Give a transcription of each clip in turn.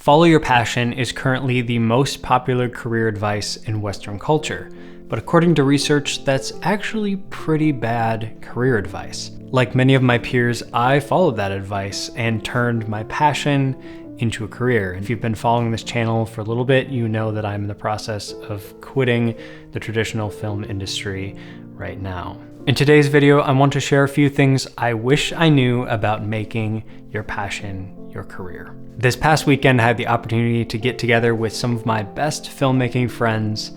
Follow your passion is currently the most popular career advice in Western culture, but according to research, that's actually pretty bad career advice. Like many of my peers, I followed that advice and turned my passion into a career. If you've been following this channel for a little bit, you know that I'm in the process of quitting the traditional film industry right now. In today's video, I want to share a few things I wish I knew about making your passion your career. This past weekend, I had the opportunity to get together with some of my best filmmaking friends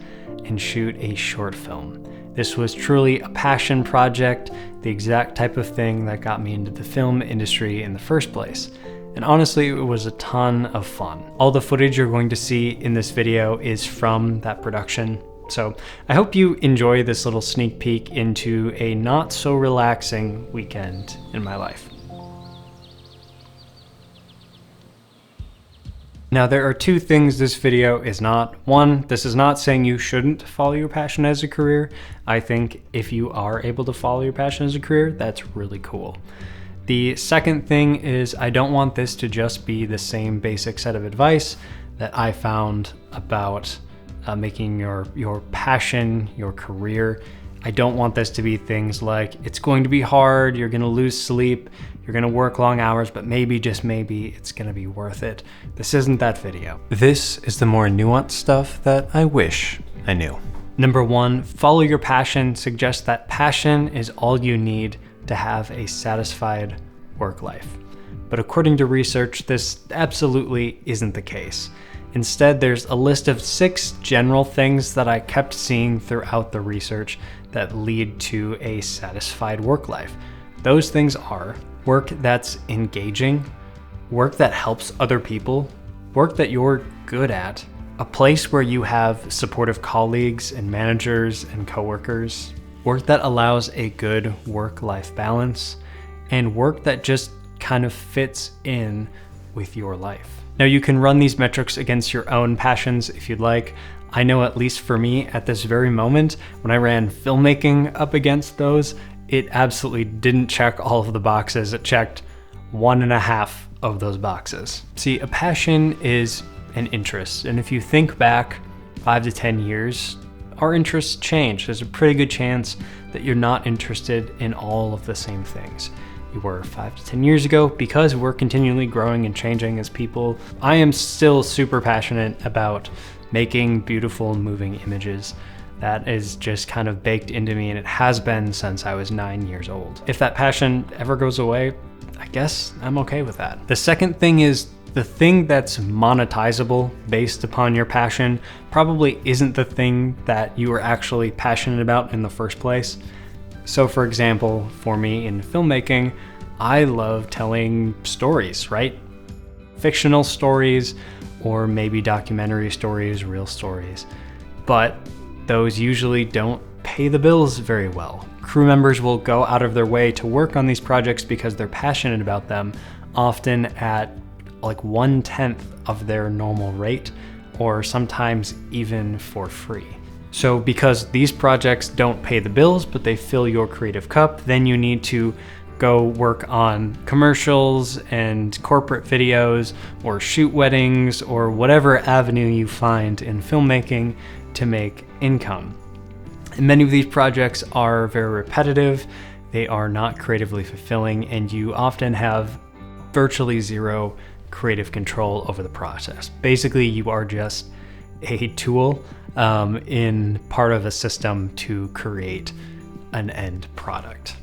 and shoot a short film. This was truly a passion project, the exact type of thing that got me into the film industry in the first place. And honestly, it was a ton of fun. All the footage you're going to see in this video is from that production. So I hope you enjoy this little sneak peek into a not so relaxing weekend in my life. Now, there are two things this video is not. One, this is not saying you shouldn't follow your passion as a career. I think if you are able to follow your passion as a career, that's really cool. The second thing is I don't want this to just be the same basic set of advice that I found about making your passion your career. I don't want this to be things like, it's going to be hard, you're gonna lose sleep, you're gonna work long hours, but maybe, just maybe, it's gonna be worth it. This isn't that video. This is the more nuanced stuff that I wish I knew. Number one, follow your passion suggests that passion is all you need to have a satisfied work life. But according to research, this absolutely isn't the case. Instead, there's a list of 6 general things that I kept seeing throughout the research that lead to a satisfied work life. Those things are work that's engaging, work that helps other people, work that you're good at, a place where you have supportive colleagues and managers and coworkers, work that allows a good work-life balance, and work that just kind of fits in with your life. Now, you can run these metrics against your own passions if you'd like. I know, at least for me at this very moment, when I ran filmmaking up against those, it absolutely didn't check all of the boxes. It checked 1.5 of those boxes. See, a passion is an interest, and if you think back 5 to 10 years, our interests change. There's a pretty good chance that you're not interested in all of the same things you were 5 to 10 years ago, because we're continually growing and changing as people. I am still super passionate about making beautiful, moving images. That is just kind of baked into me, and it has been since I was 9 years old. If that passion ever goes away, I guess I'm okay with that. The second thing is, the thing that's monetizable based upon your passion probably isn't the thing that you are actually passionate about in the first place. So for example, for me in filmmaking, I love telling stories, right? Fictional stories, or maybe documentary stories, real stories. But those usually don't pay the bills very well. Crew members will go out of their way to work on these projects because they're passionate about them, often at like 1/10 of their normal rate, or sometimes even for free. So because these projects don't pay the bills, but they fill your creative cup, then you need to go work on commercials and corporate videos, or shoot weddings, or whatever avenue you find in filmmaking to make income. And many of these projects are very repetitive, they are not creatively fulfilling, and you often have virtually zero creative control over the process. Basically, you are just a tool in part of a system to create an end product.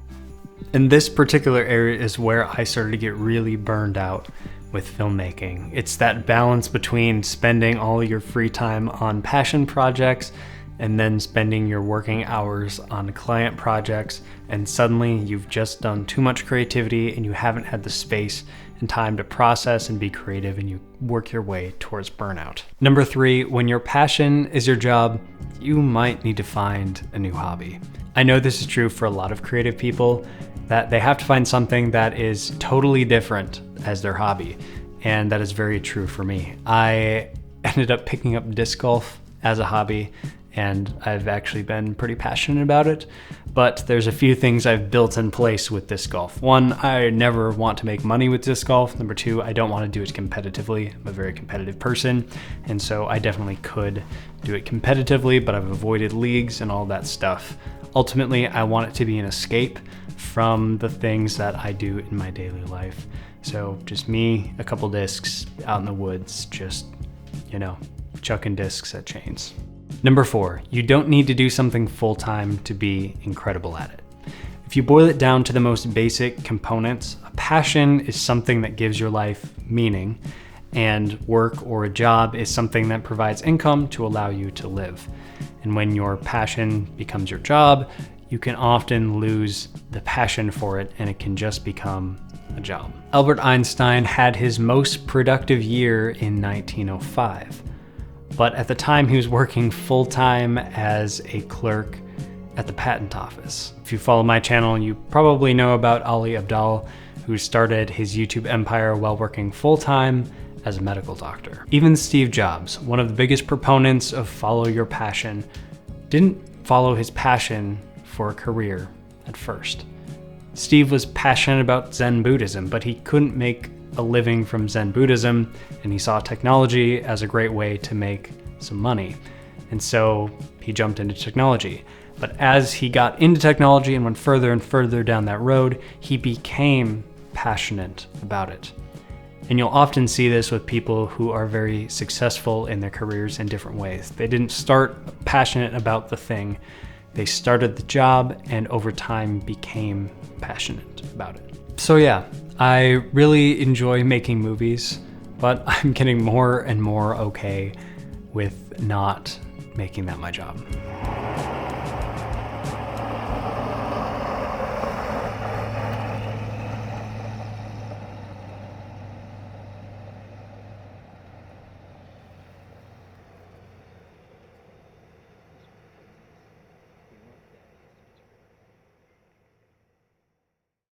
And this particular area is where I started to get really burned out with filmmaking. It's that balance between spending all your free time on passion projects and then spending your working hours on client projects, and suddenly you've just done too much creativity and you haven't had the space and time to process and be creative, and you work your way towards burnout. Number 3, when your passion is your job, you might need to find a new hobby. I know this is true for a lot of creative people, that they have to find something that is totally different as their hobby, and that is very true for me. I ended up picking up disc golf as a hobby, and I've actually been pretty passionate about it. But there's a few things I've built in place with disc golf. One, I never want to make money with disc golf. Number two, I don't want to do it competitively. I'm a very competitive person, and so I definitely could do it competitively, but I've avoided leagues and all that stuff. Ultimately, I want it to be an escape from the things that I do in my daily life. So just me, a couple discs out in the woods, just, chucking discs at chains. Number 4, you don't need to do something full-time to be incredible at it. If you boil it down to the most basic components, a passion is something that gives your life meaning, and work or a job is something that provides income to allow you to live. And when your passion becomes your job, you can often lose the passion for it and it can just become a job. Albert Einstein had his most productive year in 1905. But at the time he was working full-time as a clerk at the patent office. If you follow my channel, you probably know about Ali Abdaal, who started his YouTube empire while working full-time as a medical doctor. Even Steve Jobs, one of the biggest proponents of follow your passion, didn't follow his passion for a career at first. Steve was passionate about Zen Buddhism, but he couldn't make a living from Zen Buddhism, and he saw technology as a great way to make some money. And so he jumped into technology. But as he got into technology and went further and further down that road, he became passionate about it. And you'll often see this with people who are very successful in their careers in different ways. They didn't start passionate about the thing. They started the job and over time became passionate about it. So yeah, I really enjoy making movies, but I'm getting more and more okay with not making that my job.